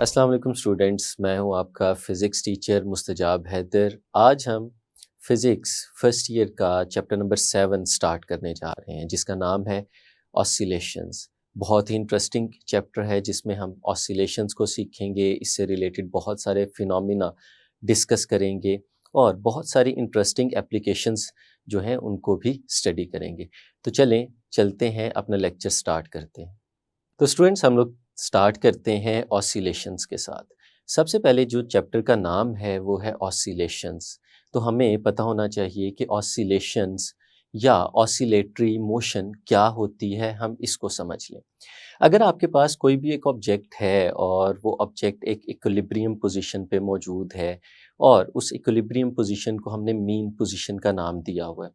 अस्सलाम वालेकुम स्टूडेंट्स, मैं हूं आपका फ़िज़िक्स टीचर मुस्तजाब हैदर। आज हम फ़िज़िक्स फर्स्ट ईयर का चैप्टर नंबर 7 स्टार्ट करने जा रहे हैं, जिसका नाम है ऑसिलेशंस। बहुत ही इंटरेस्टिंग चैप्टर है जिसमें हम ऑसिलेशंस को सीखेंगे, इससे रिलेटेड बहुत सारे फिनोमिना डिस्कस करेंगे और बहुत सारी इंटरेस्टिंग एप्लीकेशंस जो हैं उनको भी स्टडी करेंगे। तो चलते हैं, अपना लेक्चर स्टार्ट करते हैं। तो स्टूडेंट्स, हम लोग स्टार्ट करते हैं ऑसिलेशंस के साथ। सबसे पहले जो चैप्टर का नाम है वो है ऑसिलेशंस। तो हमें पता होना चाहिए कि ऑसिलेशंस या ऑसिलेटरी मोशन क्या होती है, हम इसको समझ लें। अगर आपके पास कोई भी एक ऑब्जेक्ट है और वो ऑब्जेक्ट एक इक्विलिब्रियम पोजीशन पे मौजूद है और उस इक्विलिब्रियम पोजीशन को हमने मीन पोजीशन का नाम दिया हुआ है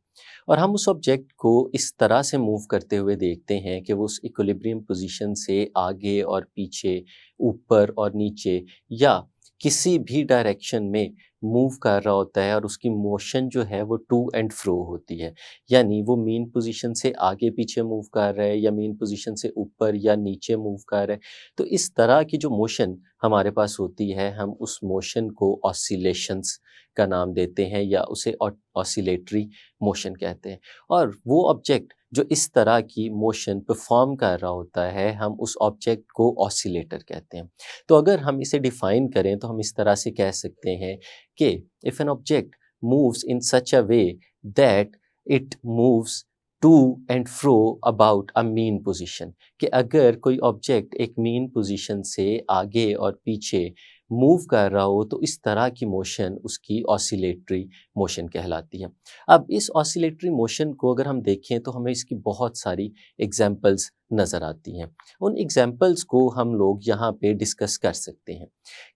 और हम उस ऑब्जेक्ट को इस तरह से मूव करते हुए देखते हैं कि वो उस इक्विलिब्रियम पोजीशन से आगे और पीछे, ऊपर और नीचे या किसी भी डायरेक्शन में मूव कर रहा होता है और उसकी मोशन जो है वो टू एंड फ्रो होती है। यानी वो मीन पोजीशन से आगे पीछे मूव कर रहा है या मीन पोजीशन से ऊपर या नीचे मूव कर रहा है। तो इस तरह की जो मोशन हमारे पास होती है, हम उस मोशन को ऑसिलेशंस का नाम देते हैं या उसे ऑसिलेटरी मोशन कहते हैं। और वो ऑब्जेक्ट जो इस तरह की मोशन परफॉर्म कर रहा होता है, हम उस ऑब्जेक्ट को ऑसिलेटर कहते हैं। तो अगर हम इसे डिफाइन करें तो हम इस तरह से कह सकते हैं कि if an object moves in such a way that it moves to and fro about a mean position, कि अगर कोई ऑब्जेक्ट एक मीन पोजीशन से आगे और पीछे मूव कर रहा हो तो इस तरह की मोशन उसकी ऑसिलेटरी मोशन कहलाती है। अब इस ऑसिलेटरी मोशन को अगर हम देखें तो हमें इसकी बहुत सारी एग्जाम्पल्स नज़र आती हैं। उन एग्जाम्पल्स को हम लोग यहाँ पे डिस्कस कर सकते हैं।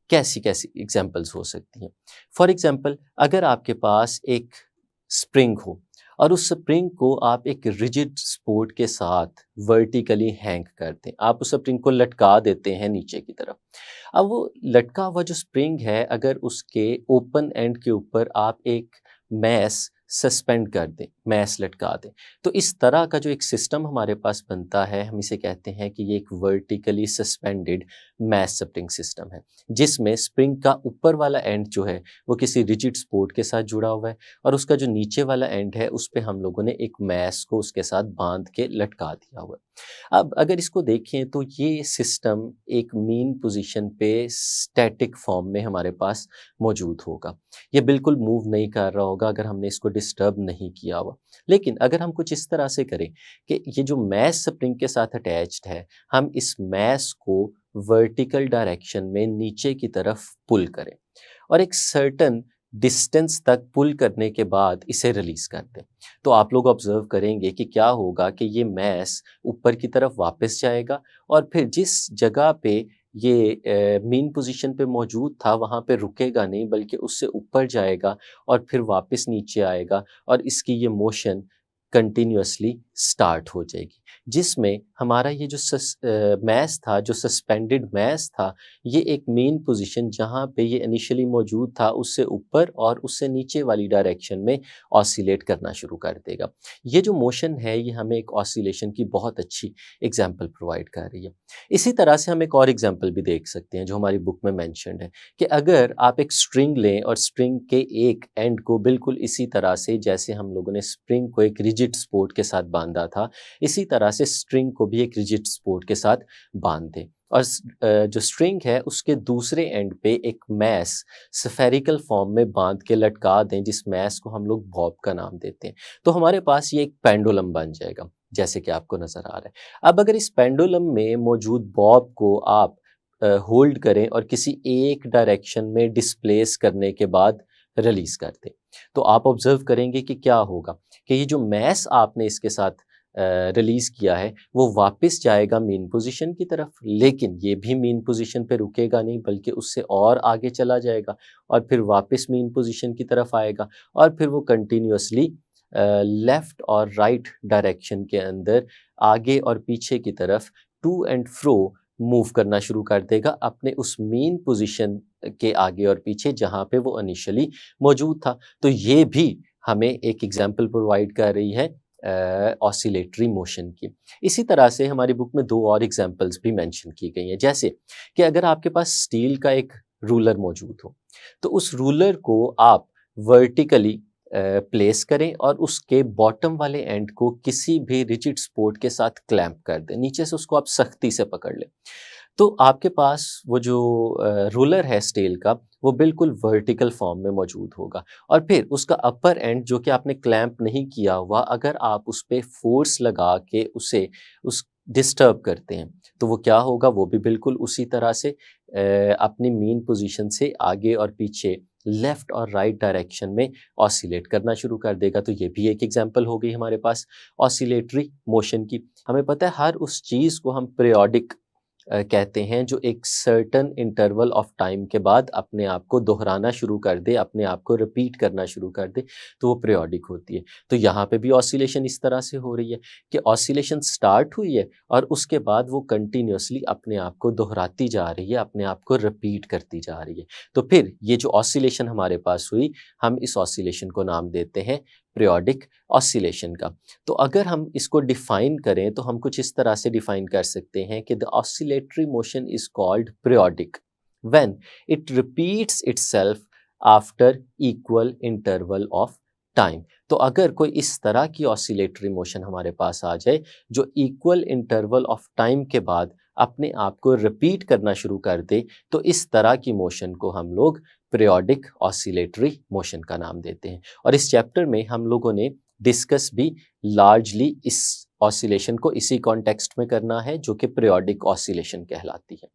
कैसी-कैसी एग्जाम्पल्स हो सकती हैं? फॉर एग्जाम्पल, अगर आपके पास एक स्प्रिंग हो और उस स्प्रिंग को आप एक रिजिड सपोर्ट के साथ वर्टिकली हैंग कर दें, आप उस स्प्रिंग को लटका देते हैं नीचे की तरफ। अब वो लटका हुआ जो स्प्रिंग है, अगर उसके ओपन एंड के ऊपर आप एक मैस सस्पेंड कर दें, मैस लटका दें, तो इस तरह का जो एक सिस्टम हमारे पास बनता है, हम इसे कहते हैं कि ये एक vertically suspended mass spring system है, जिसमें स्प्रिंग का ऊपर वाला एंड जो है वो किसी रिजिड सपोर्ट के साथ जुड़ा हुआ है और उसका जो नीचे वाला एंड है उस पे हम लोगों ने एक मैस को उसके साथ बांध के लटका दिया हुआ है। अब अगर इसको देखें तो ये सिस्टम एक मीन पोजीशन पे स्टैटिक फॉर्म में हमारे पास मौजूद होगा। ये बिल्कुल मूव नहीं कर रहा होगा अगर हमने इसको डिस्टर्ब नहीं किया हुआ। लेकिन अगर हम कुछ इस तरह से करें कि ये जो मैस स्प्रिंग के साथ अटैच्ड है, हम इस मैस को वर्टिकल डायरेक्शन में नीचे की तरफ पुल करें और एक सर्टेन डिस्टेंस तक पुल करने के बाद इसे रिलीज कर दें, तो आप लोग ऑब्जर्व करेंगे कि क्या होगा कि ये मैस ऊपर की तरफ वापस जाएगा और फिर जिस जगह पे ये मेन पोजीशन पे मौजूद था वहाँ पे रुकेगा नहीं, बल्कि उससे ऊपर जाएगा और फिर वापस नीचे आएगा और इसकी ये मोशन कंटिन्यूअसली स्टार्ट हो जाएगी, जिसमें हमारा ये जो मैस था, जो सस्पेंडेड मैस था, ये एक मेन पोजीशन जहाँ पे ये इनिशियली मौजूद था उससे ऊपर और उससे नीचे वाली डायरेक्शन में ऑसिलेट करना शुरू कर देगा। ये जो मोशन है ये हमें एक ऑसिलेशन की बहुत अच्छी एग्जांपल प्रोवाइड कर रही है। इसी तरह से हम एक और एग्जांपल भी देख सकते हैं जो हमारी बुक में मेंशन्ड है कि अगर आप एक स्ट्रिंग लें और स्ट्रिंग के एक एंड को बिल्कुल इसी तरह से, जैसे हम लोगों ने स्प्रिंग को एक रिजिड सपोर्ट के साथ बांधा था, इसी तरह से स्ट्रिंग को भी एक रिजिड सपोर्ट के साथ बांध दें और जो स्ट्रिंग है उसके दूसरे एंड पे एक मैस स्फेरिकल फॉर्म में बांध के लटका दें, जिस मैस को हम लोग बॉब का नाम देते हैं, तो हमारे पास ये एक पेंडुलम बन जाएगा, जैसे कि आपको नजर आ रहा है। अब अगर इस पेंडुलम में मौजूद बॉब को आप होल्ड करें और किसी एक डायरेक्शन में डिस्प्लेस करने के बाद रिलीज कर दें, तो आप ऑब्जर्व करेंगे कि क्या होगा कि ये जो मैस आपने इसके साथ रिलीज किया है वो वापस जाएगा मेन पोजीशन की तरफ, लेकिन ये भी मेन पोजीशन पे रुकेगा नहीं बल्कि उससे और आगे चला जाएगा और फिर वापस मेन पोजीशन की तरफ आएगा और फिर वो कंटिन्यूअसली लेफ्ट और राइट डायरेक्शन के अंदर आगे और पीछे की तरफ टू एंड फ्रो मूव करना शुरू कर देगा अपने उस मेन पोजीशन के आगे और पीछे जहाँ पे वो इनिशियली मौजूद था। तो ये भी हमें एक एग्जाम्पल प्रोवाइड कर रही है ऑसिलेटरी मोशन की। इसी तरह से हमारी बुक में दो और एग्जांपल्स भी मेंशन की गई हैं, जैसे कि अगर आपके पास स्टील का एक रूलर मौजूद हो, तो उस रूलर को आप वर्टिकली प्लेस करें और उसके बॉटम वाले एंड को किसी भी रिजिड सपोर्ट के साथ क्लैंप कर दें, नीचे से उसको आप सख्ती से पकड़ लें, तो आपके पास वो जो रूलर है स्टील का, वो बिल्कुल वर्टिकल फॉर्म में मौजूद होगा। और फिर उसका अपर एंड जो कि आपने क्लैंप नहीं किया हुआ, अगर आप उस पे फोर्स लगा के उसे उस डिस्टर्ब करते हैं, तो वो क्या होगा, वो भी बिल्कुल उसी तरह से अपनी मीन पोजीशन से आगे और पीछे, लेफ्ट और राइट डायरेक्शन में ऑसिलेट करना शुरू कर देगा। तो ये भी एक एग्जांपल हो गई हमारे पास ऑसिलेटरी मोशन की। हमें पता है हर उस चीज़ को हम पीरियोडिक कहते हैं जो एक सर्टेन इंटरवल ऑफ टाइम के बाद अपने आप को दोहराना शुरू कर दे, अपने आप को रिपीट करना शुरू कर दे, तो वो पीरियोडिक होती है। तो यहाँ पे भी ऑसिलेशन इस तरह से हो रही है कि ऑसिलेशन स्टार्ट हुई है और उसके बाद वो कंटिन्यूसली अपने आप को दोहराती जा रही है, अपने आप को रिपीट करती जा रही है। तो फिर ये जो ऑसिलेशन हमारे पास हुई, हम इस ऑसिलेशन को नाम देते हैं पीरियोडिक ऑसिलेशन का। तो अगर हम इसको डिफाइन करें तो हम कुछ इस तरह से डिफाइन कर सकते हैं कि the oscillatory motion is called periodic when it repeats itself after equal interval of time. तो अगर कोई इस तरह की ऑसिलेटरी मोशन हमारे पास आ जाए जो इक्वल इंटरवल ऑफ टाइम के बाद अपने आप को रिपीट करना शुरू कर दे, तो इस तरह की मोशन को हम लोग पीरियोडिक ऑसिलेटरी मोशन का नाम देते हैं। और इस चैप्टर में हम लोगों ने डिस्कस भी लार्जली इस ऑसिलेशन को इसी कॉन्टेक्स्ट में करना है जो कि पीरियोडिक ऑसिलेशन कहलाती है।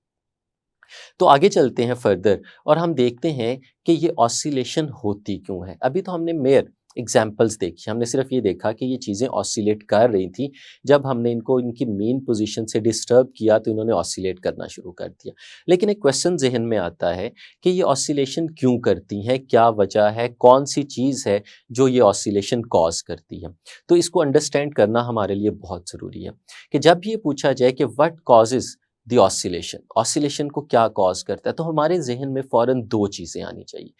तो आगे चलते हैं फर्दर और हम देखते हैं कि ये ऑसिलेशन होती क्यों है। अभी तो हमने मेयर एग्जाम्पल्स देखी, हमने सिर्फ ये देखा कि ये चीज़ें ऑसिलेट कर रही थी, जब हमने इनको इनकी मेन पोजीशन से डिस्टर्ब किया तो इन्होंने ऑसिलेट करना शुरू कर दिया। लेकिन एक क्वेश्चन जहन में आता है कि ये ऑसिलेशन क्यों करती हैं, क्या वजह है, कौन सी चीज़ है जो ये ऑसिलेशन कॉज करती है। तो इसको अंडरस्टैंड करना हमारे लिए बहुत ज़रूरी है कि जब ये पूछा जाए कि what causes the oscillation, oscillation को क्या कॉज करता है, तो हमारे जहन में फ़ौरन दो चीज़ें आनी चाहिए।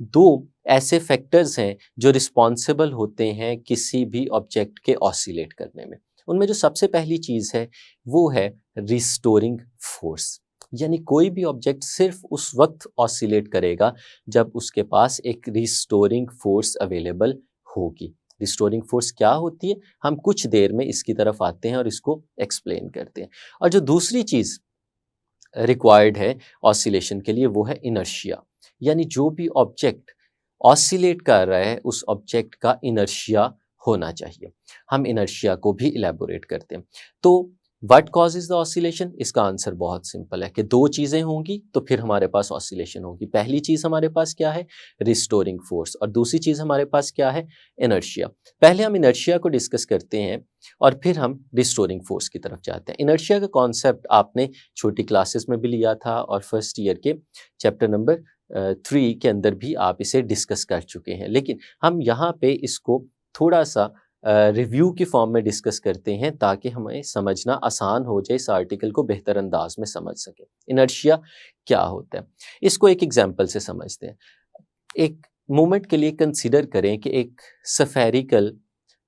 दो ऐसे फैक्टर्स हैं जो रिस्पॉन्सिबल होते हैं किसी भी ऑब्जेक्ट के ऑसिलेट करने में। उनमें जो सबसे पहली चीज़ है वो है रिस्टोरिंग फोर्स, यानी कोई भी ऑब्जेक्ट सिर्फ उस वक्त ऑसिलेट करेगा जब उसके पास एक रिस्टोरिंग फोर्स अवेलेबल होगी। रिस्टोरिंग फोर्स क्या होती है, हम कुछ देर में इसकी तरफ आते हैं और इसको एक्सप्लेन करते हैं। और जो दूसरी चीज़ रिक्वायर्ड है ऑसिलेशन के लिए वो है इनर्शिया, यानी जो भी ऑब्जेक्ट ऑसिलेट कर रहा है उस ऑब्जेक्ट का इनर्शिया होना चाहिए। हम इनर्शिया को भी इलेबोरेट करते हैं। तो व्हाट कॉजेज द ऑसिलेशन, इसका आंसर बहुत सिंपल है कि दो चीज़ें होंगी तो फिर हमारे पास ऑसिलेशन होगी। पहली चीज़ हमारे पास क्या है, रिस्टोरिंग फोर्स, और दूसरी चीज़ हमारे पास क्या है, इनर्शिया। पहले हम इनर्शिया को डिस्कस करते हैं और फिर हम रिस्टोरिंग फोर्स की तरफ जाते हैं। इनर्शिया का कॉन्सेप्ट आपने छोटी क्लासेस में भी लिया था और फर्स्ट ईयर के चैप्टर नंबर 3 के अंदर भी आप इसे डिस्कस कर चुके हैं, लेकिन हम यहाँ पे इसको थोड़ा सा रिव्यू की फॉर्म में डिस्कस करते हैं ताकि हमें समझना आसान हो जाए, इस आर्टिकल को बेहतर अंदाज में समझ सके। इनर्शिया क्या होता है, इसको एक एग्जांपल से समझते हैं। एक मोमेंट के लिए कंसीडर करें कि एक सफेरिकल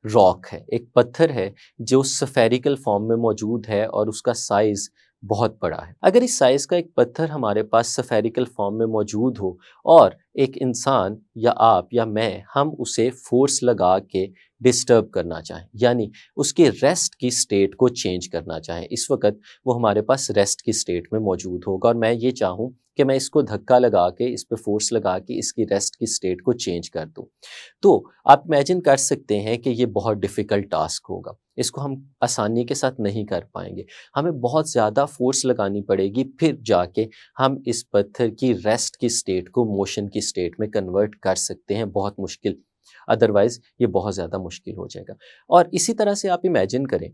रॉक है, एक पत्थर है जो सफेरिकल फॉर्म में मौजूद है और उसका साइज बहुत बड़ा है। अगर इस साइज का एक पत्थर हमारे पास सफेरिकल फॉर्म में मौजूद हो और एक इंसान या आप या मैं, हम उसे फोर्स लगा के डिस्टर्ब करना चाहें, यानी उसके रेस्ट की स्टेट को चेंज करना चाहें, इस वक्त वो हमारे पास रेस्ट की स्टेट में मौजूद होगा और मैं ये चाहूँ कि मैं इसको धक्का लगा के, इस पे फोर्स लगा के इसकी रेस्ट की स्टेट को चेंज कर दूँ, तो आप इमेजिन कर सकते हैं कि ये बहुत डिफ़िकल्ट टास्क होगा। इसको हम आसानी के साथ नहीं कर पाएंगे, हमें बहुत ज़्यादा फोर्स लगानी पड़ेगी, फिर जाके हम इस पत्थर की रेस्ट की स्टेट को मोशन की स्टेट में कन्वर्ट कर सकते हैं। बहुत मुश्किल, अदरवाइज़ ये बहुत ज़्यादा मुश्किल हो जाएगा। और इसी तरह से आप इमेजिन करें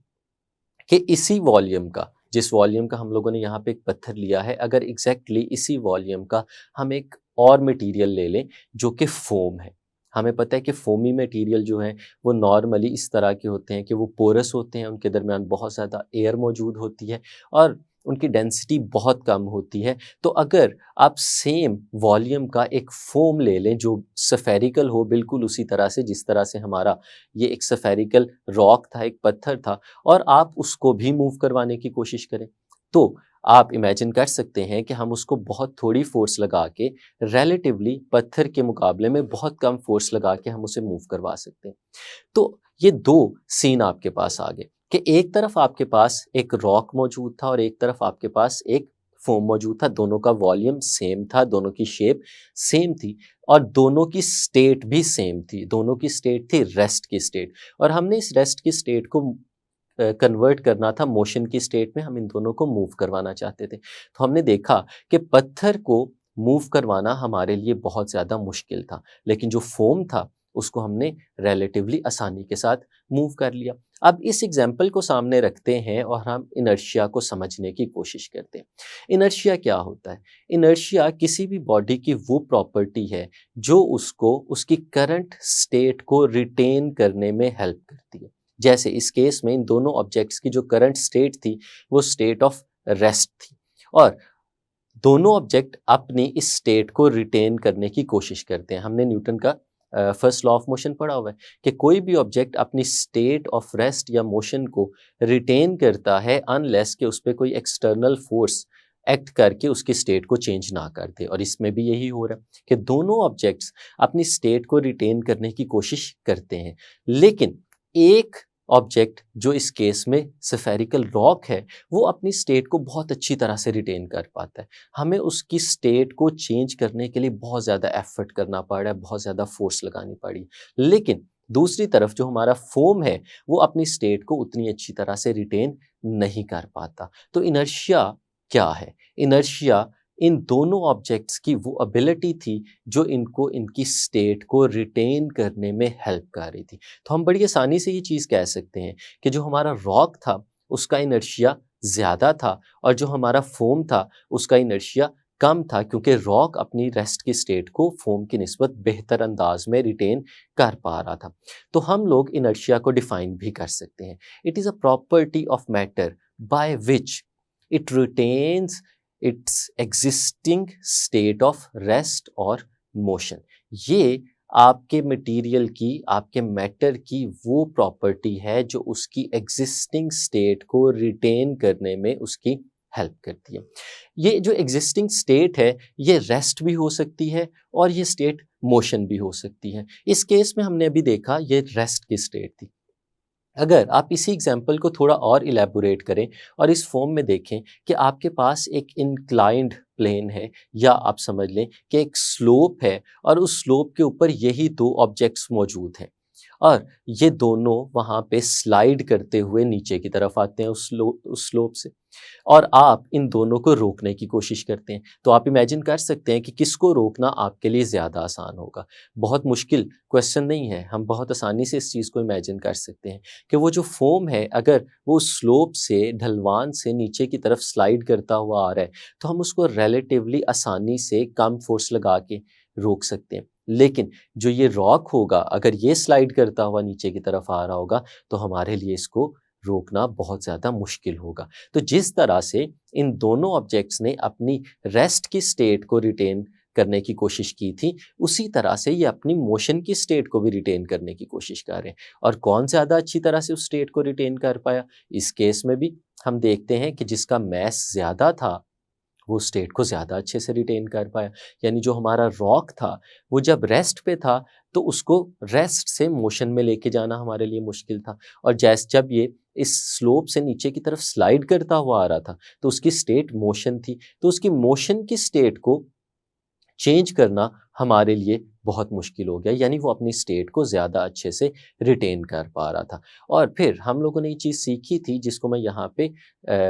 कि इसी वॉल्यूम का, जिस वॉल्यूम का हम लोगों ने यहाँ पे एक पत्थर लिया है, अगर एग्जैक्टली इसी वॉल्यूम का हम एक और मटेरियल ले लें जो कि फोम है। हमें पता है कि फोमी मटेरियल जो है वो नॉर्मली इस तरह के होते हैं कि वो पोरस होते हैं, उनके दरमियान बहुत ज़्यादा एयर मौजूद होती है और उनकी डेंसिटी बहुत कम होती है। तो अगर आप सेम वॉल्यूम का एक फोम ले लें जो स्फेरिकल हो, बिल्कुल उसी तरह से जिस तरह से हमारा ये एक स्फेरिकल रॉक था, एक पत्थर था, और आप उसको भी मूव करवाने की कोशिश करें, तो आप इमेजिन कर सकते हैं कि हम उसको बहुत थोड़ी फोर्स लगा के, रिलेटिवली पत्थर के मुकाबले में बहुत कम फोर्स लगा के हम उसे मूव करवा सकते हैं। तो ये दो सीन आपके पास आ गए कि एक तरफ आपके पास एक रॉक मौजूद था और एक तरफ आपके पास एक फोम मौजूद था। दोनों का वॉल्यूम सेम था, दोनों की शेप सेम थी और दोनों की स्टेट भी सेम थी। दोनों की स्टेट थी रेस्ट की स्टेट, और हमने इस रेस्ट की स्टेट को कन्वर्ट करना था मोशन की स्टेट में। हम इन दोनों को मूव करवाना चाहते थे। तो हमने देखा कि पत्थर को मूव करवाना हमारे लिए बहुत ज़्यादा मुश्किल था, लेकिन जो फोम था उसको हमने रिलेटिवली आसानी के साथ मूव कर लिया। अब इस एग्जाम्पल को सामने रखते हैं और हम इनर्शिया को समझने की कोशिश करते हैं। इनर्शिया क्या होता है? इनर्शिया किसी भी बॉडी की वो प्रॉपर्टी है जो उसको उसकी करंट स्टेट को रिटेन करने में हेल्प करती है। जैसे इस केस में इन दोनों ऑब्जेक्ट्स की जो करंट स्टेट थी वो स्टेट ऑफ रेस्ट थी, और दोनों ऑब्जेक्ट अपनी इस स्टेट को रिटेन करने की कोशिश करते हैं। हमने न्यूटन का फर्स्ट लॉ ऑफ मोशन पढ़ा हुआ है कि कोई भी ऑब्जेक्ट अपनी स्टेट ऑफ रेस्ट या मोशन को रिटेन करता है अनलेस कि उस पर कोई एक्सटर्नल फोर्स एक्ट करके उसकी स्टेट को चेंज ना कर दे। और इसमें भी यही हो रहा है कि दोनों ऑब्जेक्ट्स अपनी स्टेट को रिटेन करने की कोशिश करते हैं, लेकिन एक ऑब्जेक्ट जो इस केस में स्फेरिकल रॉक है वो अपनी स्टेट को बहुत अच्छी तरह से रिटेन कर पाता है। हमें उसकी स्टेट को चेंज करने के लिए बहुत ज़्यादा एफर्ट करना पड़ रहा है, बहुत ज़्यादा फोर्स लगानी पड़ी। लेकिन दूसरी तरफ जो हमारा फोम है वो अपनी स्टेट को उतनी अच्छी तरह से रिटेन नहीं कर पाता। तो इनर्शिया क्या है? इनर्शिया इन दोनों ऑब्जेक्ट्स की वो एबिलिटी थी जो इनको इनकी स्टेट को रिटेन करने में हेल्प कर रही थी। तो हम बड़ी आसानी से ये चीज़ कह सकते हैं कि जो हमारा रॉक था उसका इनर्शिया ज़्यादा था और जो हमारा फोम था उसका इनर्शिया कम था, क्योंकि रॉक अपनी रेस्ट की स्टेट को फोम की निस्बत बेहतर अंदाज में रिटेन कर पा रहा था। तो हम लोग इनर्शिया को डिफाइन भी कर सकते हैं। It is a property of matter by which it retains it's existing state of rest और मोशन। ये आपके मटेरियल की, आपके मैटर की वो प्रॉपर्टी है जो उसकी एग्जिस्टिंग स्टेट को रिटेन करने में उसकी हेल्प करती है। ये जो एग्जिस्टिंग स्टेट है ये रेस्ट भी हो सकती है और ये स्टेट मोशन भी हो सकती है। इस केस में हमने अभी देखा ये रेस्ट की स्टेट थी। अगर आप इसी एग्जाम्पल को थोड़ा और इलेबोरेट करें और इस फॉर्म में देखें कि आपके पास एक इंक्लाइंड प्लेन है, या आप समझ लें कि एक स्लोप है और उस स्लोप के ऊपर यही दो ऑब्जेक्ट्स मौजूद हैं और ये दोनों वहाँ पे स्लाइड करते हुए नीचे की तरफ आते हैं उस स्लोप से, और आप इन दोनों को रोकने की कोशिश करते हैं। तो आप इमेजिन कर सकते हैं कि किसको रोकना आपके लिए ज़्यादा आसान होगा। बहुत मुश्किल क्वेश्चन नहीं है, हम बहुत आसानी से इस चीज़ को इमेजिन कर सकते हैं कि वो जो फोम है अगर वो स्लोप से, ढलवान से नीचे की तरफ स्लाइड करता हुआ आ रहा है तो हम उसको रिलेटिवली आसानी से कम फोर्स लगा के रोक सकते हैं। लेकिन जो ये रॉक होगा अगर ये स्लाइड करता हुआ नीचे की तरफ आ रहा होगा तो हमारे लिए इसको रोकना बहुत ज़्यादा मुश्किल होगा। तो जिस तरह से इन दोनों ऑब्जेक्ट्स ने अपनी रेस्ट की स्टेट को रिटेन करने की कोशिश की थी, उसी तरह से ये अपनी मोशन की स्टेट को भी रिटेन करने की कोशिश कर रहे हैं। और कौन ज़्यादा अच्छी तरह से उस स्टेट को रिटेन कर पाया? इस केस में भी हम देखते हैं कि जिसका मैस ज़्यादा था वो स्टेट को ज़्यादा अच्छे से रिटेन कर पाया। यानी जो हमारा रॉक था वो जब रेस्ट पे था तो उसको रेस्ट से मोशन में लेके जाना हमारे लिए मुश्किल था, और जब ये इस स्लोप से नीचे की तरफ स्लाइड करता हुआ आ रहा था तो उसकी स्टेट मोशन थी। तो उसकी मोशन की स्टेट को चेंज करना हमारे लिए बहुत मुश्किल हो गया, यानी वो अपनी स्टेट को ज़्यादा अच्छे से रिटेन कर पा रहा था। और फिर हम लोगों ने ये चीज़ सीखी थी जिसको मैं यहाँ पे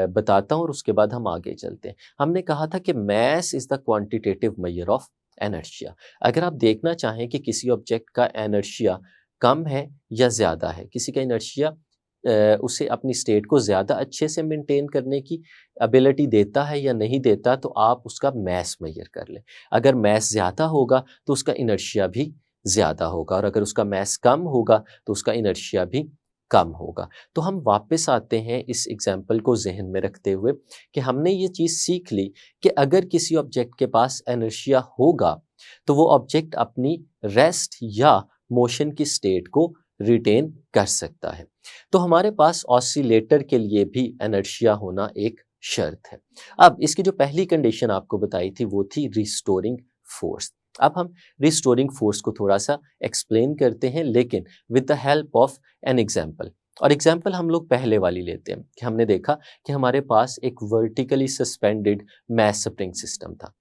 बताता हूँ और उसके बाद हम आगे चलते हैं। हमने कहा था कि mass is the quantitative measure of inertia. अगर आप देखना चाहें कि किसी ऑब्जेक्ट का एनर्शिया कम है या ज़्यादा है, किसी का इनर्शिया उसे अपनी स्टेट को ज़्यादा अच्छे से मेंटेन करने की एबिलिटी देता है या नहीं देता, तो आप उसका मैस मेजर कर लें। अगर मैस ज़्यादा होगा तो उसका इनर्शिया भी ज़्यादा होगा, और अगर उसका मैस कम होगा तो उसका इनर्शिया भी कम होगा। तो हम वापस आते हैं इस एग्जाम्पल को जहन में रखते हुए कि हमने ये चीज़ सीख ली कि अगर किसी ऑब्जेक्ट के पास इनर्शिया होगा तो वो ऑब्जेक्ट अपनी रेस्ट या मोशन की स्टेट को रिटेन कर सकता है। तो हमारे पास ऑसिलेटर के लिए भी इनर्शिया होना एक शर्त है। अब इसकी जो पहली कंडीशन आपको बताई थी वो थी रिस्टोरिंग फोर्स। अब हम रिस्टोरिंग फोर्स को थोड़ा सा एक्सप्लेन करते हैं, लेकिन with the help of an example. और एग्जाम्पल हम लोग पहले वाली लेते हैं कि हमने देखा कि हमारे पास एक vertically suspended mass spring system था।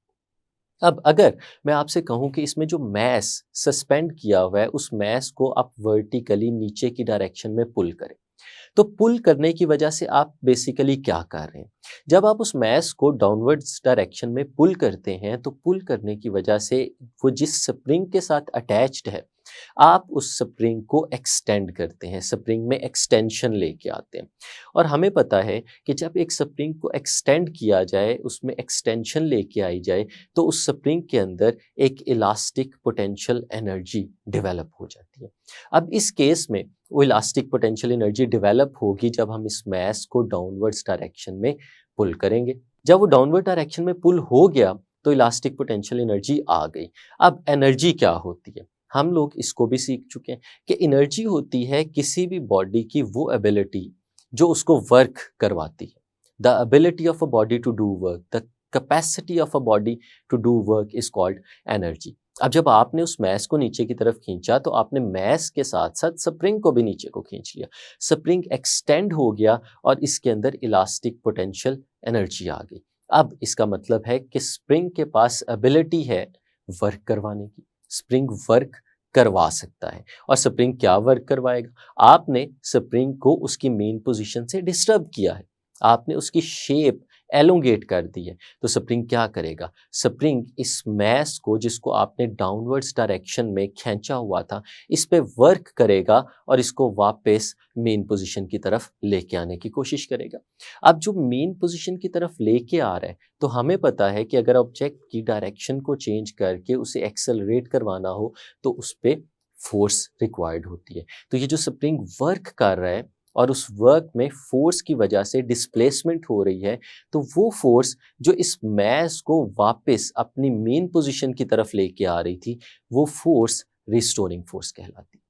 अब अगर मैं आपसे कहूं कि इसमें जो मैस सस्पेंड किया हुआ है उस मैस को आप वर्टिकली नीचे की डायरेक्शन में पुल करें, तो पुल करने की वजह से आप बेसिकली क्या कर रहे हैं? जब आप उस मैस को डाउनवर्ड्स डायरेक्शन में पुल करते हैं तो पुल करने की वजह से वो जिस स्प्रिंग के साथ अटैच्ड है आप उस स्प्रिंग को एक्सटेंड करते हैं, स्प्रिंग में एक्सटेंशन लेके आते हैं। और हमें पता है कि जब एक स्प्रिंग को एक्सटेंड किया जाए, उसमें एक्सटेंशन लेके आई जाए, तो उस स्प्रिंग के अंदर एक इलास्टिक पोटेंशियल एनर्जी डेवलप हो जाती है। अब इस केस में वो इलास्टिक पोटेंशियल एनर्जी डेवलप होगी जब हम इस मैस को डाउनवर्ड्स डायरेक्शन में पुल करेंगे। जब वो डाउनवर्ड डायरेक्शन में पुल हो गया तो इलास्टिक पोटेंशियल एनर्जी आ गई। अब एनर्जी क्या होती है? हम लोग इसको भी सीख चुके हैं कि एनर्जी होती है किसी भी बॉडी की वो एबिलिटी जो उसको वर्क करवाती है। The ability of a body to do work, the capacity of a body to do work is called energy. अब जब आपने उस मैस को नीचे की तरफ खींचा तो आपने मैस के साथ साथ स्प्रिंग को भी नीचे को खींच लिया। स्प्रिंग एक्सटेंड हो गया और इसके अंदर इलास्टिक पोटेंशियल एनर्जी आ गई। अब इसका मतलब है कि स्प्रिंग के पास एबिलिटी है वर्क करवाने की। स्प्रिंग वर्क करवा सकता है। और स्प्रिंग क्या वर्क करवाएगा? आपने स्प्रिंग को उसकी मेन पोजीशन से डिस्टर्ब किया है, आपने उसकी शेप एलोंगेट कर दी है, तो स्प्रिंग क्या करेगा? स्प्रिंग इस मैस को जिसको आपने डाउनवर्ड्स डायरेक्शन में खींचा हुआ था इस पे वर्क करेगा और इसको वापस मेन पोजीशन की तरफ लेके आने की कोशिश करेगा। अब जो मेन पोजीशन की तरफ लेके आ रहा है तो हमें पता है कि अगर ऑब्जेक्ट की डायरेक्शन को चेंज करके उसे एक्सेलरेट करवाना हो तो उस पर फोर्स रिक्वायर्ड होती है। तो ये जो स्प्रिंग वर्क कर रहा है और उस वर्क में फोर्स की वजह से डिस्प्लेसमेंट हो रही है, तो वो फोर्स जो इस मैस को वापस अपनी मेन पोजीशन की तरफ लेके आ रही थी वो फोर्स रिस्टोरिंग फोर्स कहलाती है।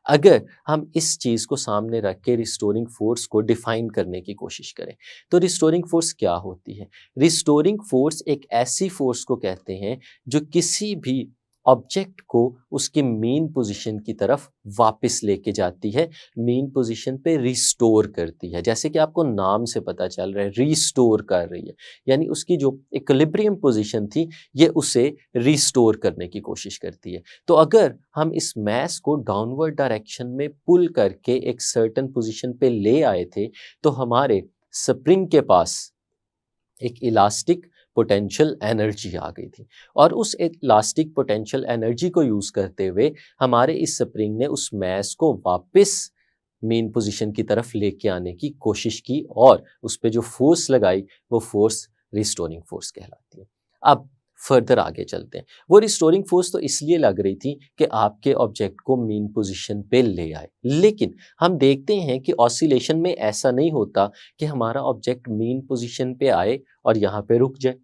अगर हम इस चीज़ को सामने रख के रिस्टोरिंग फोर्स को डिफाइन करने की कोशिश करें तो रिस्टोरिंग फोर्स क्या होती है? रिस्टोरिंग फोर्स एक ऐसी फोर्स को कहते हैं जो किसी भी ऑब्जेक्ट को उसके मेन पोजीशन की तरफ वापस लेके जाती है, मेन पोजीशन पे रिस्टोर करती है। जैसे कि आपको नाम से पता चल रहा है रिस्टोर कर रही है, यानी उसकी जो इक्विलिब्रियम पोजीशन थी ये उसे रिस्टोर करने की कोशिश करती है। तो अगर हम इस मैस को डाउनवर्ड डायरेक्शन में पुल करके एक सर्टेन पोजीशन पे ले आए थे तो हमारे स्प्रिंग के पास एक इलास्टिक पोटेंशियल एनर्जी आ गई थी और उस इलास्टिक पोटेंशियल एनर्जी को यूज करते हुए हमारे इस स्प्रिंग ने उस मैस को वापस मेन पोजीशन की तरफ लेके आने की कोशिश की और उस पे जो फोर्स लगाई वो फोर्स रिस्टोरिंग फोर्स कहलाती है। अब फर्दर आगे चलते हैं। वो रिस्टोरिंग फोर्स तो इसलिए लग रही थी कि आपके ऑब्जेक्ट को मेन पोजीशन पे ले आए, लेकिन हम देखते हैं कि ऑसिलेशन में ऐसा नहीं होता कि हमारा ऑब्जेक्ट मेन पोजीशन पे आए और यहाँ पे रुक जाए।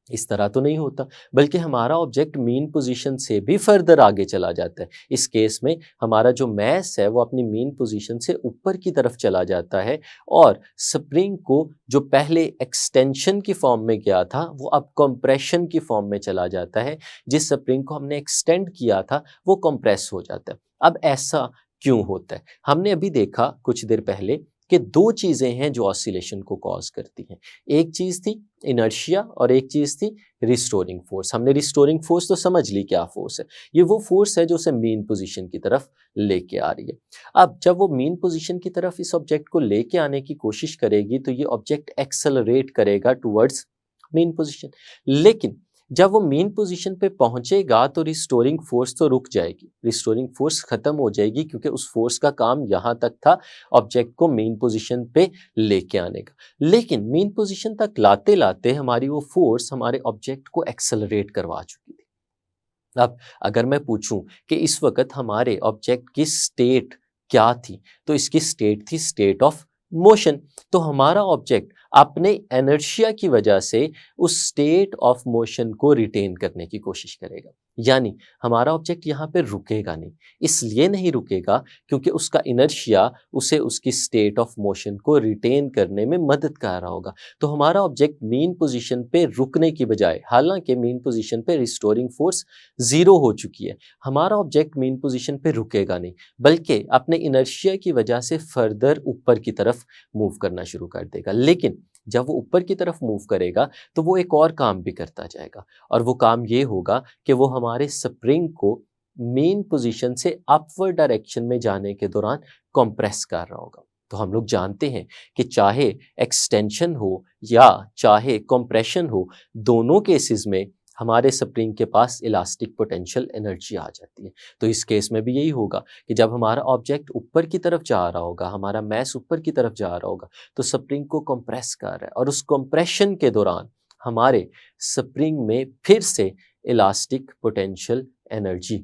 इस तरह तो नहीं होता, बल्कि हमारा ऑब्जेक्ट मेन पोजीशन से भी फर्दर आगे चला जाता है। इस केस में हमारा जो मैस है वो अपनी मेन पोजीशन से ऊपर की तरफ चला जाता है और स्प्रिंग को जो पहले एक्सटेंशन की फॉर्म में गया था वो अब कंप्रेशन की फॉर्म में चला जाता है। जिस स्प्रिंग को हमने एक्सटेंड किया था वो कंप्रेस हो जाता है। अब ऐसा क्यों होता है? हमने अभी देखा कुछ देर पहले कि दो चीजें हैं जो ऑसिलेशन को कॉज करती हैं। एक चीज थी इनर्शिया और एक चीज थी रिस्टोरिंग फोर्स। हमने रिस्टोरिंग फोर्स तो समझ ली क्या फोर्स है, ये वो फोर्स है जो उसे मेन पोजीशन की तरफ लेके आ रही है। अब जब वो मेन पोजीशन की तरफ इस ऑब्जेक्ट को लेके आने की कोशिश करेगी तो ये ऑब्जेक्ट एक्सेलरेट करेगा टुवर्ड्स मेन पोजीशन, लेकिन जब वो मेन पोजीशन पे पहुंचेगा तो रिस्टोरिंग फोर्स तो रुक जाएगी, रिस्टोरिंग फोर्स खत्म हो जाएगी क्योंकि उस फोर्स का काम यहां तक था ऑब्जेक्ट को मेन पोजीशन पे लेके आने का। लेकिन मेन पोजीशन तक लाते लाते हमारी वो फोर्स हमारे ऑब्जेक्ट को एक्सेलरेट करवा चुकी थी। अब अगर मैं पूछूं कि इस वक्त हमारे ऑब्जेक्ट की स्टेट क्या थी? तो इसकी स्टेट थी स्टेट ऑफ मोशन। तो हमारा ऑब्जेक्ट अपने इनर्शिया की वजह से उस स्टेट ऑफ मोशन को रिटेन करने की कोशिश करेगा। यानी हमारा ऑब्जेक्ट यहाँ पे रुकेगा नहीं। इसलिए नहीं रुकेगा क्योंकि उसका इनर्शिया उसे उसकी स्टेट ऑफ मोशन को रिटेन करने में मदद कर रहा होगा। तो हमारा ऑब्जेक्ट मीन पोजीशन पे रुकने की बजाय, हालांकि मीन पोजीशन पे रिस्टोरिंग फोर्स 0 हो चुकी है, हमारा ऑब्जेक्ट मीन पोजीशन पे रुकेगा नहीं, बल्कि अपने इनर्शिया की वजह से फर्दर ऊपर की तरफ मूव करना शुरू कर देगा। लेकिन जब वो ऊपर की तरफ मूव करेगा तो वो एक और काम भी करता जाएगा, और वो काम ये होगा कि वो हमारे स्प्रिंग को मेन पोजीशन से अपवर्ड डायरेक्शन में जाने के दौरान कंप्रेस कर रहा होगा। तो हम लोग जानते हैं कि चाहे एक्सटेंशन हो या चाहे कंप्रेशन हो, दोनों केसेस में हमारे स्प्रिंग के पास इलास्टिक पोटेंशियल एनर्जी आ जाती है। तो इस केस में भी यही होगा कि जब हमारा ऑब्जेक्ट ऊपर की तरफ जा रहा होगा, हमारा मैस ऊपर की तरफ जा रहा होगा, तो स्प्रिंग को कंप्रेस कर रहा है, और उस कंप्रेशन के दौरान हमारे स्प्रिंग में फिर से इलास्टिक पोटेंशियल एनर्जी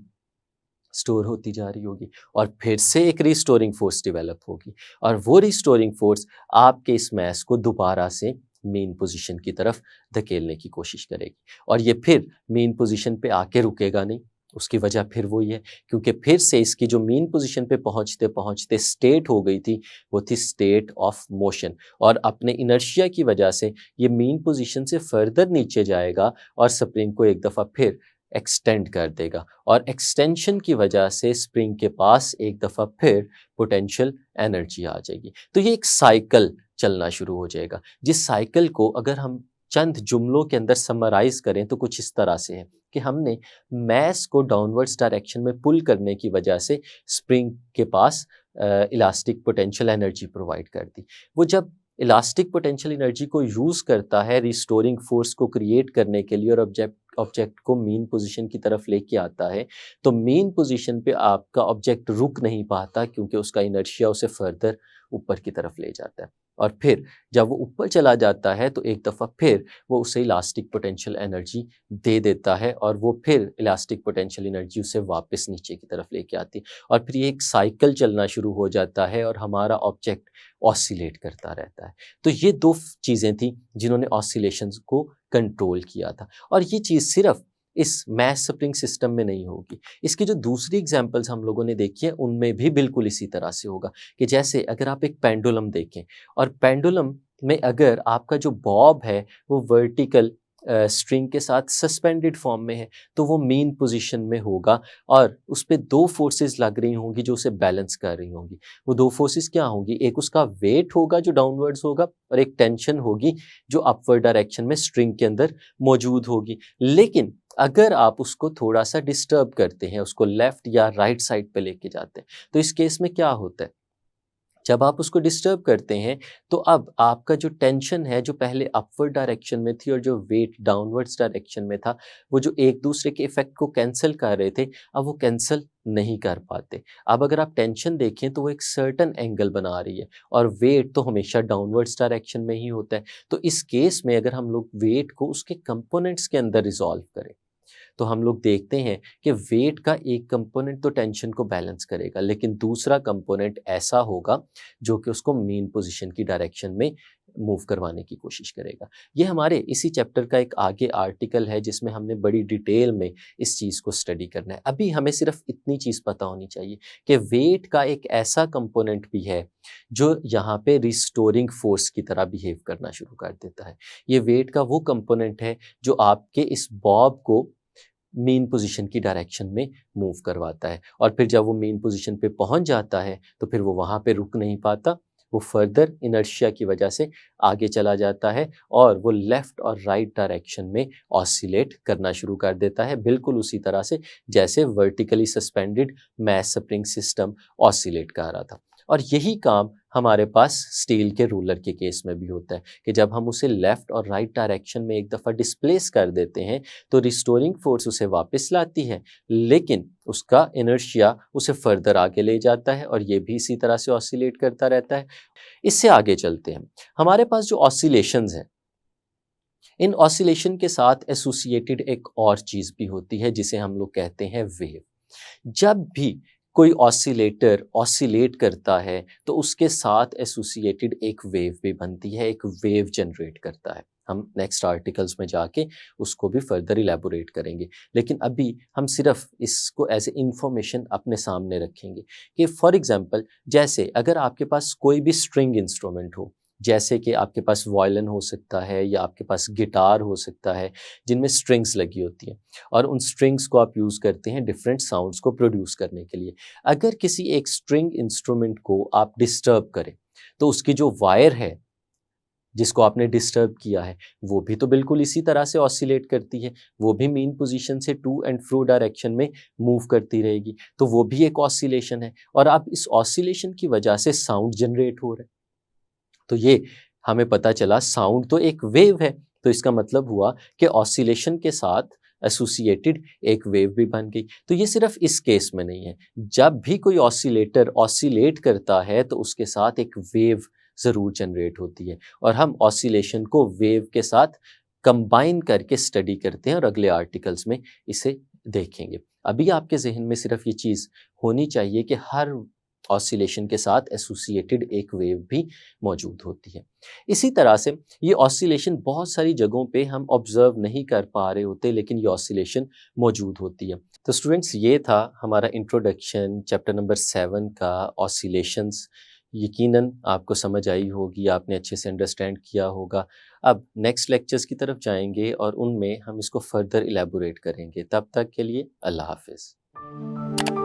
स्टोर होती जा रही होगी, और फिर से एक रिस्टोरिंग फोर्स डेवलप होगी, और वो रिस्टोरिंग फोर्स आपके इस मैस को दोबारा से मेन पोजीशन की तरफ धकेलने की कोशिश करेगी। और ये फिर मेन पोजीशन पे आके रुकेगा नहीं। उसकी वजह फिर वही है, क्योंकि फिर से इसकी जो मेन पोजीशन पे पहुंचते पहुंचते स्टेट हो गई थी, वो थी स्टेट ऑफ मोशन, और अपने इनर्शिया की वजह से ये मेन पोजीशन से फर्दर नीचे जाएगा और स्प्रिंग को एक दफ़ा फिर एक्सटेंड कर देगा, और एक्सटेंशन की वजह से स्प्रिंग के पास एक दफ़ा फिर पोटेंशियल एनर्जी आ जाएगी। तो ये एक साइकिल चलना शुरू हो जाएगा, जिस साइकिल को अगर हम चंद जुमलों के अंदर समराइज करें तो कुछ इस तरह से है कि हमने मैस को डाउनवर्ड्स डायरेक्शन में पुल करने की वजह से स्प्रिंग के पास इलास्टिक पोटेंशियल एनर्जी प्रोवाइड कर दी। वो जब इलास्टिक पोटेंशियल एनर्जी को यूज़ करता है रिस्टोरिंग फोर्स को क्रिएट करने के लिए और ऑब्जेक्ट को मेन पोजीशन की तरफ लेके आता है, तो मेन पोजीशन पे आपका ऑब्जेक्ट रुक नहीं पाता, क्योंकि उसका इनर्शिया उसे फर्दर ऊपर की तरफ ले जाता है, और फिर जब वो ऊपर चला जाता है तो एक दफ़ा फिर वो उसे इलास्टिक पोटेंशियल एनर्जी दे देता है, और वो फिर इलास्टिक पोटेंशियल एनर्जी उसे वापस नीचे की तरफ लेके आती है, और फिर ये एक साइकिल चलना शुरू हो जाता है और हमारा ऑब्जेक्ट ऑसिलेट करता रहता है। तो ये दो चीज़ें थी जिन्होंने ऑसिलेशंस को कंट्रोल किया था, और ये चीज़ सिर्फ इस मैस स्प्रिंग सिस्टम में नहीं होगी। इसकी जो दूसरी एग्जांपल्स हम लोगों ने देखी है उनमें भी बिल्कुल इसी तरह से होगा, कि जैसे अगर आप एक पेंडुलम देखें, और पेंडुलम में अगर आपका जो बॉब है वो वर्टिकल स्ट्रिंग के साथ सस्पेंडेड फॉर्म में है, तो वो मेन पोजीशन में होगा, और उस पे दो फोर्सेस लग रही होंगी जो उसे बैलेंस कर रही होंगी। वो दो फोर्सेस क्या होंगी? एक उसका वेट होगा जो डाउनवर्ड्स होगा, और एक टेंशन होगी जो अपवर्ड डायरेक्शन में स्ट्रिंग के अंदर मौजूद होगी। लेकिन अगर आप उसको थोड़ा सा डिस्टर्ब करते हैं, उसको लेफ्ट या राइट साइड पे लेके जाते हैं, तो इस केस में क्या होता है? जब आप उसको डिस्टर्ब करते हैं तो अब आपका जो टेंशन है, जो पहले अपवर्ड डायरेक्शन में थी, और जो वेट डाउनवर्ड्स डायरेक्शन में था, वो जो एक दूसरे के इफेक्ट को कैंसिल कर रहे थे, अब वो कैंसिल नहीं कर पाते। अब अगर आप टेंशन देखें तो वो एक सर्टन एंगल बना रही है, और वेट तो हमेशा डाउनवर्ड्स डायरेक्शन में ही होता है। तो इस केस में अगर हम लोग वेट को उसके कंपोनेंट्स के अंदर रिजॉल्व करें, तो हम लोग देखते हैं कि वेट का एक कंपोनेंट तो टेंशन को बैलेंस करेगा, लेकिन दूसरा कंपोनेंट ऐसा होगा जो कि उसको मेन पोजीशन की डायरेक्शन में मूव करवाने की कोशिश करेगा। ये हमारे इसी चैप्टर का एक आगे आर्टिकल है जिसमें हमने बड़ी डिटेल में इस चीज़ को स्टडी करना है। अभी हमें सिर्फ इतनी चीज़ पता होनी चाहिए कि वेट का एक ऐसा कंपोनेंट भी है जो यहाँ पे रिस्टोरिंग फोर्स की तरह बिहेव करना शुरू कर देता है। ये वेट का वो कंपोनेंट है जो आपके इस बॉब को मेन पोजीशन की डायरेक्शन में मूव करवाता है, और फिर जब वो मेन पोजीशन पे पहुंच जाता है तो फिर वो वहाँ पे रुक नहीं पाता, वो फर्दर इनर्शिया की वजह से आगे चला जाता है, और वो लेफ़्ट और राइट डायरेक्शन में ऑसिलेट करना शुरू कर देता है, बिल्कुल उसी तरह से जैसे vertically suspended mass spring system oscillate कर रहा था। और यही काम हमारे पास स्टील के रूलर के केस में भी होता है कि जब हम उसे लेफ़्ट और राइट डायरेक्शन में एक दफ़ा डिस्प्लेस कर देते हैं तो रिस्टोरिंग फोर्स उसे वापस लाती है, लेकिन उसका इनर्शिया उसे फर्दर आगे ले जाता है, और ये भी इसी तरह से ऑसिलेट करता रहता है। इससे आगे चलते हैं। हमारे पास जो ऑसिलेशंस हैं, इन ऑसिलेशन के साथ एसोसिएटेड एक और चीज़ भी होती है जिसे हम लोग कहते हैं वेव। जब भी कोई ऑसिलेटर ऑसिलेट करता है तो उसके साथ एसोसिएटेड एक वेव भी बनती है, एक वेव जनरेट करता है। हम नेक्स्ट आर्टिकल्स में जाके उसको भी फर्दर इलेबोरेट करेंगे, लेकिन अभी हम सिर्फ इसको एज ए इंफॉर्मेशन अपने सामने रखेंगे कि फॉर एग्जांपल जैसे अगर आपके पास कोई भी स्ट्रिंग इंस्ट्रूमेंट हो, जैसे कि आपके पास वायलिन हो सकता है या आपके पास गिटार हो सकता है, जिनमें स्ट्रिंग्स लगी होती हैं और उन स्ट्रिंग्स को आप यूज़ करते हैं डिफरेंट साउंड्स को प्रोड्यूस करने के लिए। अगर किसी एक स्ट्रिंग इंस्ट्रूमेंट को आप डिस्टर्ब करें, तो उसकी जो वायर है जिसको आपने डिस्टर्ब किया है, वो भी तो बिल्कुल इसी तरह से ऑसिलेट करती है, वो भी मीन पोजीशन से टू एंड फ्रो डायरेक्शन में मूव करती रहेगी, तो वो भी एक ऑसिलेशन है और अब इस ऑसिलेशन की वजह से साउंड जनरेट हो रहा है। तो ये हमें पता चला साउंड तो एक वेव है, तो इसका मतलब हुआ कि ऑसिलेशन के साथ एसोसिएटेड एक वेव भी बन गई। तो ये सिर्फ इस केस में नहीं है, जब भी कोई ऑसिलेटर ऑसिलेट करता है तो उसके साथ एक वेव ज़रूर जनरेट होती है और हम ऑसिलेशन को वेव के साथ कंबाइन करके स्टडी करते हैं और अगले आर्टिकल्स में इसे देखेंगे। अभी आपके जहन में सिर्फ ये चीज़ होनी चाहिए कि हर ऑसिलेशन के साथ एसोसिएटेड एक वेव भी मौजूद होती है। इसी तरह से ये ऑसिलेशन बहुत सारी जगहों पे हम ऑब्जर्व नहीं कर पा रहे होते, लेकिन ये ऑसिलेशन मौजूद होती है। तो स्टूडेंट्स, ये था हमारा इंट्रोडक्शन चैप्टर नंबर 7 का ऑसिलेशंस। यकीनन आपको समझ आई होगी, आपने अच्छे से अंडरस्टैंड किया होगा। अब नेक्स्ट लेक्चर्स की तरफ जाएंगे और उनमें हम इसको फर्दर इलेबोरेट करेंगे। तब तक के लिए अल्लाह हाफिज़।